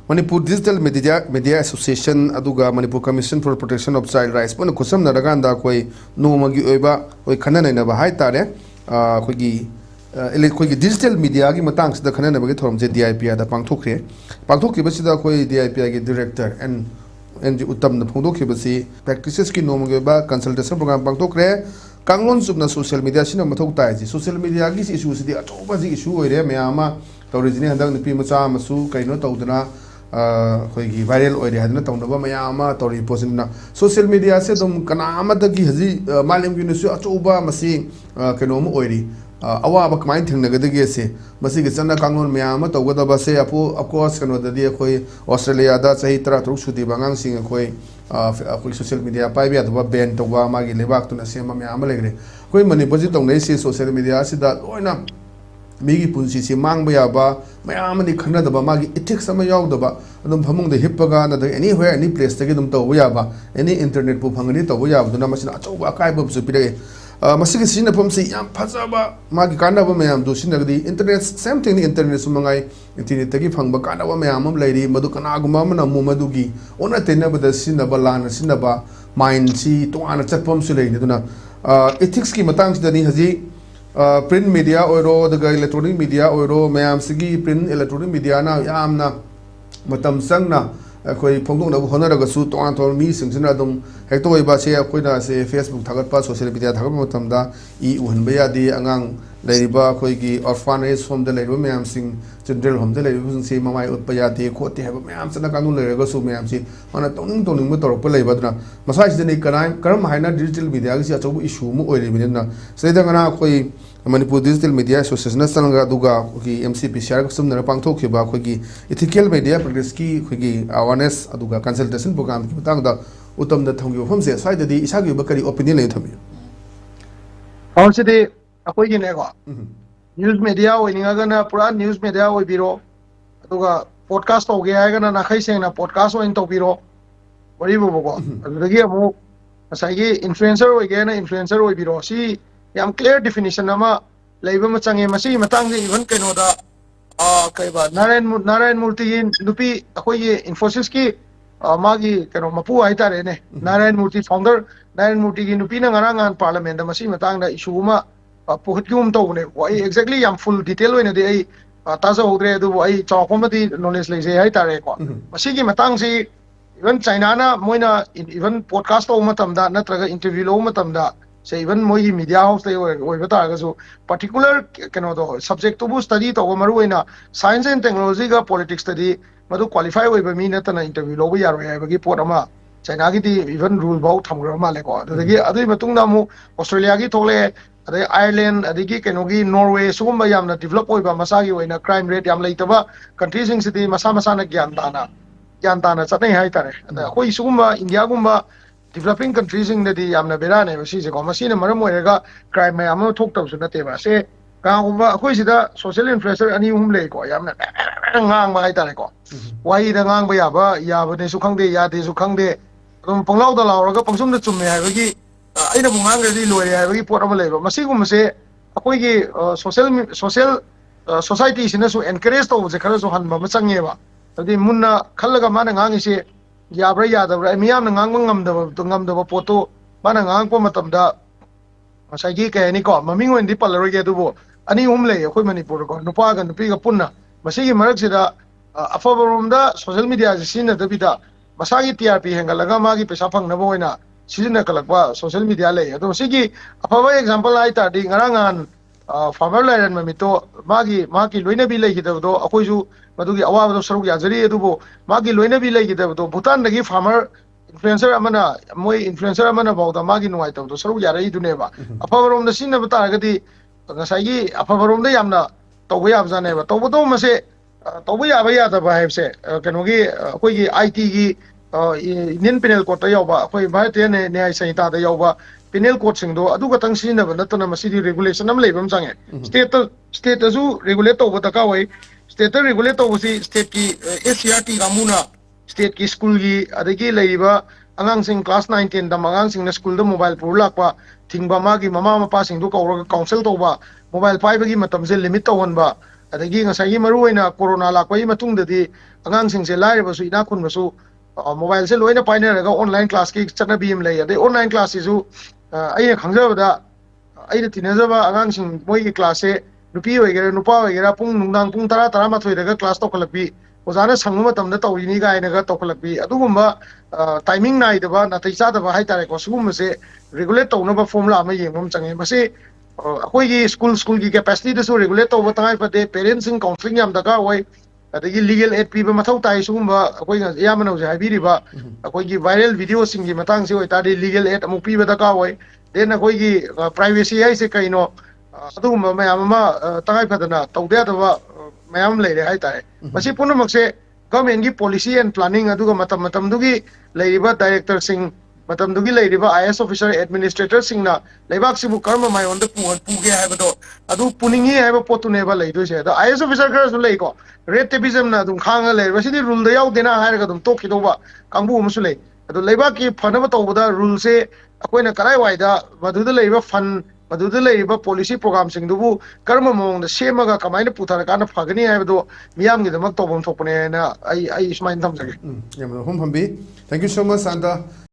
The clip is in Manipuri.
Manipur Digital Media Association aduga Manipur Commission for Protection of Child Rights pun kusam naraganda koi nomagi oiba koi khana na ba hai tare khogi khogi digital media gi matang sida khana na ba gi thorom je DIP da pangthok ki basida koi DIP gi director and uttam na phongdok ki basi practices ki nomagi oiba consultation program pangthok re kanglon subna social media sina mathok tai ji social media gi issue sidi achoba ji issue oire mayama tawrijini handak nipi macha masu kaino tawdana khoigi viral oire hadna tawnaba mayama tawri posina social media se dum kana amadagi haji malim gi nusu achoba masi kaino mo oiri awa ba kamain thingnagadagi se masi gi chana kanglon mayama tawgada se apu of course kano dadi khoi Australia da chahi tara truk sudi bangang sing khoi social media pai bia ba ban tawba magi lebak tuna sema mayama legre khoi Manipur ji tongnai se social media sida loina migi punsi si mang baya ba mayam ni khana da ba magi ethics sama yaw da ba adum phamung da hippaga na da anywhere any place ta gi dum taw ya ba any internet pu phangani taw ya ba na masina achaw ba kai ba su pire masigi sina phom si yam phaja ba magi kana ba mayam do sina di internet same thing internet su mangai internet ta gi phang ba kana ba mayam am lairi madu kana guma mana mu madu gi ona tena ba da sina ba lana sina ba mind si to ana chat phom su lai ni duna ethics ki matang da ni haji print media oiro the electronic media oiro mayam sigi print electronic media na yamna matam sangna koi phongdong na honara ga su ton ton mi singsina dum hekto oiba se koi na se Facebook thagat pa social media thagat matam da I uhan baya di angang leiba koi gi orphanage home da leiba mayam sing children home da leiba sing se mamai utpaya de khote ha mayam sana kanu le ga su mayam si mana toning toning mo torok pa leiba dna masai se ni karam haina digital media gi achobu issue mo oire binna se da ngana koi Manipur Digital Media Association Salanga Duga ki MCP share sum na pangthok ki ba khogi ethical media practice ki khogi awareness aduga consultation program ki tang da utam da thongyo phom se sai da di isa gi ba kari opinion le thami aw se de akoi gi ne ko news media oi ninga ga na pura news media oi biro aduga podcast ho ge ai ga na khai seng na podcast oi to biro bari bo ko adagi amu sai gi influencer oi ge na influencer oi biro si yam clear definition ama leiba ma change masi matang ji even keno da kai ba Narayan Murthy nupi akoi gi Infosys ki magi keno mapu ai tare ne Narayan Murthy founder Narayan Murthy gi nupi na ngarangan parliament da masi matang da issue ma puhut gum to ne wai exactly yam full detail oina de ai taza hodre du ai chawkom di knowledge le je ai tare ko masi gi matang si even China na moina even podcast to matam da natraga interview lo matam da say even moi media house they oi bata ga so particular keno do subject to study to maru ina science and technology ga politics study madu qualify oi ba mi na tana interview lo ya ro ya ba gi pot ama China gi di even rule bau thamgra ma le ko da gi adui matung na mu Australia gi thole ade Ireland ade gi keno gi Norway sugum ba yam na develop oi ba masa gi oi na crime rate yam lai ta ba countries sing city masa na gyan ta na chatnai hai tare da koi sugum ba India gum ba developing countries in the yamna berane masi se ko masi ne maram oirega crime ma am thok taw su na te ba se ka ba khoi sida social influencer ani hum le ko yamna ngang ma ai ta ne ko wai da ngang ba ya ba ne su khang de ya de su khang de dum panglau da law ra ga pangsum da chum me hai ba gi ai na bungang re loi hai ba gi pot am le ba masi gum se akoi gi social society sina su encourage to je khara su han ma change ba tadi munna khallaga ma na ngang se yabra yadabra miyam ngang ngam da poto bana ngang po matam da sai gi ke ni ko maming wen di palaro ge du bo ani le khoi Manipur ko nupa ga nupi ga punna masi gi marak sida afaborum da social media sin da bida masagi TRP hengalaga magi pesa phang na boina sizina kalakwa social media le ado sigi afaba example ai ta di ngarangan farmer lairan mamito magi loina bi le gi da do akoi ju madugi awa do saruk ya jari edu bo magi loina bi lai gida do Bhutan dagi farmer influencer amana moi influencer amana bawda magi nuai ta do saruk ya rai du ne ba afabarom da sinna bata ga di ngasai gi afabarom da yamna tawba ya bza ne ba tawba do mase tawba ya da ba hebse keno gi koi gi IT gi Indian penal code ta yaw ba koi bharatiya ne ai sanhita da yaw ba penal code sing do adu ka tang sinna ba natana masidi regulation am leibam change state azu regulate to ba ta ka wai state regulate to si state ki SCRT gamuna state ki school gi adagi leiba angang sing class 9 10 da mangang sing na school da mobile pur lakwa thingba ma gi mama mapa sing du ko council to ba mobile pai ba gi matam se limit to hon ba adagi ngasai gi maru ina corona lakwa i matung da di ꯑꯉꯥꯡꯁꯤꯡꯁꯦ ꯂꯥꯏꯔꯕꯁꯨ ꯏꯅꯥꯛ ꯈꯨꯟꯕꯁꯨ ꯃꯣꯕꯥꯏꯜꯁꯦ ꯂꯣꯏꯅ ꯄꯥꯏꯅꯔꯒ ꯑꯣꯟꯂꯥꯏꯟ ꯀ꯭ꯂꯥꯁꯀꯤ ꯆꯠꯅꯕꯤ ꯑꯃ ꯂꯩ ꯑꯗꯩ ꯑꯣꯟꯂꯥꯏꯟ ꯀ꯭ꯂꯥꯁꯁꯤꯁꯨ ꯑꯩꯅ ꯈꯪꯖꯕꯗ ꯑꯩꯅ ꯇꯤꯟꯅꯖꯕ ꯑꯉꯥꯡꯁꯤꯡ ꯃꯣꯏꯒꯤ ꯀ꯭ꯂꯥꯁꯁꯦ ꯅꯨꯄꯤ ꯑꯣꯏꯒꯦꯔꯥ ꯅꯨꯄꯥ ꯑꯣꯏꯒꯦꯔꯥ ꯅꯨꯡꯗꯥꯡ ꯄꯨꯡ 10-11ꯗꯒ ꯀ꯭ꯂꯥꯁ ꯇꯧꯈꯠꯂꯛꯄꯤ ꯑꯣꯖꯥꯅ ꯁꯪꯕ ꯃꯇꯝꯗ ꯇꯧꯔꯤꯅꯤ ꯀꯥꯏꯅꯒ ꯇꯧꯈꯠꯂꯛꯄꯤ ꯑꯗꯨꯒꯨꯝꯕ ꯇꯥꯏꯃꯤꯡ ꯅꯥꯏꯗꯕ ꯅꯥꯇꯩ ꯆꯥꯗꯕ ꯍꯥꯏꯇꯥꯔꯦꯀꯣ ꯁꯤꯒꯨꯝꯕꯁꯦ ꯔꯤꯒꯨꯂꯦꯠ ꯇꯧꯅꯕ ꯐꯣꯔꯃꯨꯂꯥ ꯑꯃ ꯌꯦꯡꯕ ꯑꯃ ꯆꯪꯉꯦ ꯃꯁꯤ ꯑꯩꯈꯣꯏꯒꯤ ꯁ꯭ꯀꯨꯜꯒꯤ ꯀꯦꯄꯥꯁꯤꯇꯤꯗꯁꯨ ꯔꯤꯒꯨꯂꯦꯠ ꯇꯧꯕ ꯇꯉꯥꯏ ꯐꯗꯦ ꯄꯦꯔꯦꯟꯁꯤꯡ ꯀꯥꯎꯟꯁꯤꯂꯤꯡ ꯌꯥꯝ ꯗꯔꯀꯥꯔ ꯑꯣꯏ ꯑꯗꯒꯤ ꯂꯤꯒꯦꯜ ꯑꯦꯗ ꯄꯤꯕ ꯃꯊꯧ ꯇꯥꯏ ꯁꯤꯒꯨꯝꯕ ꯑꯩꯈꯣꯏꯅ ꯑꯌꯥꯝꯕꯅ ꯍꯧꯖꯤꯛ ꯍꯥꯏꯕꯤꯔꯤꯕ ꯑꯩꯈꯣꯏꯒꯤ ꯚꯥꯏꯔꯦꯜ ꯚꯤꯗꯤꯑꯣꯁꯤꯡꯒꯤ ꯃꯇꯥꯡꯁꯤ ꯑꯣꯏꯇꯥꯔꯗꯤ ꯂꯤꯒꯦꯜ ꯑꯦꯗ ꯑꯃꯨꯛ ꯄꯤꯕ ꯗꯔꯀꯥꯔ ꯑꯣꯏ ꯗꯦꯟ ꯑꯩꯈꯣꯏꯒꯤ ꯄ꯭ꯔꯥꯏꯚꯦꯁꯤ ꯍꯥꯏꯁꯦ ꯀꯩꯅꯣ ꯑꯗꯨꯒꯨꯝꯕ ꯃꯌꯥꯝ ꯑꯃ ꯇꯉꯥꯏ ꯐꯗꯅ ꯇꯧꯗ ꯌꯥꯗꯕ ꯃꯌꯥꯝ ꯂꯩꯔꯦ ꯍꯥꯏꯇꯥꯔꯦ ꯃꯁꯤ ꯄꯨꯝꯅꯃꯛꯁꯦ ꯒꯚꯔꯟꯃꯦꯟꯠꯒꯤ ꯄꯣꯂꯤꯁꯤ ꯑꯦꯟड ꯄ꯭ꯂꯥꯅꯤꯡ ꯑꯗꯨꯒ ꯃꯇꯝꯗꯨꯒꯤ ꯂꯩꯔꯤꯕ ꯗꯥꯏꯔꯦꯛꯇꯔꯁꯤꯡ ꯃꯇꯝꯗꯨꯒꯤ ꯂꯩꯔꯤꯕ IAS ꯑꯣꯐꯤꯁꯔ ꯑꯦꯗꯃꯤꯅꯤꯁꯇ꯭ꯔꯦꯇꯔꯁꯤꯡꯅ ꯂꯩꯕꯥꯛꯁꯤꯕꯨ ꯀꯔꯝꯕ ꯃꯥꯏꯌꯣꯟꯗ ꯄꯨꯒꯦ ꯍꯥꯏꯕꯗꯣ ꯑꯗꯨ ꯄꯨꯅꯤꯡꯉꯤ ꯍꯥꯏꯕ ꯄꯣꯠꯇꯨꯅꯦꯕ ꯂꯩꯗꯣꯏꯁꯦ ꯑꯗꯣ IAS ꯑꯣꯐꯤꯁꯔ ꯈꯔꯁꯨ ꯂꯩꯀꯣ ꯔꯦꯠ ꯇꯦꯄꯤꯖꯝꯅ ꯑꯗꯨꯝ ꯈꯥꯡꯉ ꯂꯩꯔꯕ ꯁꯤꯗꯤ ꯔꯨꯜꯗ ꯌꯥꯎꯗꯦꯅ ꯍꯥꯏꯔꯒ ꯑꯗꯨꯝ ꯇꯣꯛꯈꯤꯗꯧꯕ ꯀꯥꯡꯕꯨ ꯑꯃꯁꯨ ꯂꯩ ꯑꯗꯣ ꯂꯩꯕꯥꯛꯀꯤ ꯐꯅꯕ ꯇꯧꯕꯗ ꯔꯨꯜꯁꯦ ꯑꯩꯈꯣꯏꯅ ꯀꯗꯥꯏꯋꯥꯏꯗ ꯃꯗꯨꯗ ꯂꯩꯔꯤꯕ ꯐꯟ ꯃꯗꯨꯗ ꯂꯩꯔꯤꯕ ꯄꯣꯂꯤꯁꯤ ꯄ꯭ꯔꯣꯒ꯭ꯔꯥꯝꯁꯤꯡꯗꯨꯕꯨ ꯀꯔꯝꯕ ꯃꯑꯣꯡꯗ ꯁꯦꯝꯃꯒ ꯀꯃꯥꯏꯅ ꯄꯨꯊꯔꯀꯥꯟꯗ ꯐꯒꯅꯤ ꯍꯥꯏꯕꯗꯣ ꯃꯤꯌꯥꯝꯒꯤꯗꯃꯛ ꯇꯧꯐꯝ ꯊꯣꯛꯄꯅꯦꯅ ꯑꯩ ꯁꯨꯃꯥꯏꯅ ꯊꯝꯖꯒꯦ ꯌꯥꯝꯅ ꯋꯥꯐꯝ ꯐꯝꯕꯤ ꯊꯦꯡꯛ ꯌꯨ ꯁꯣ ꯃꯆ ꯁꯥꯟꯇ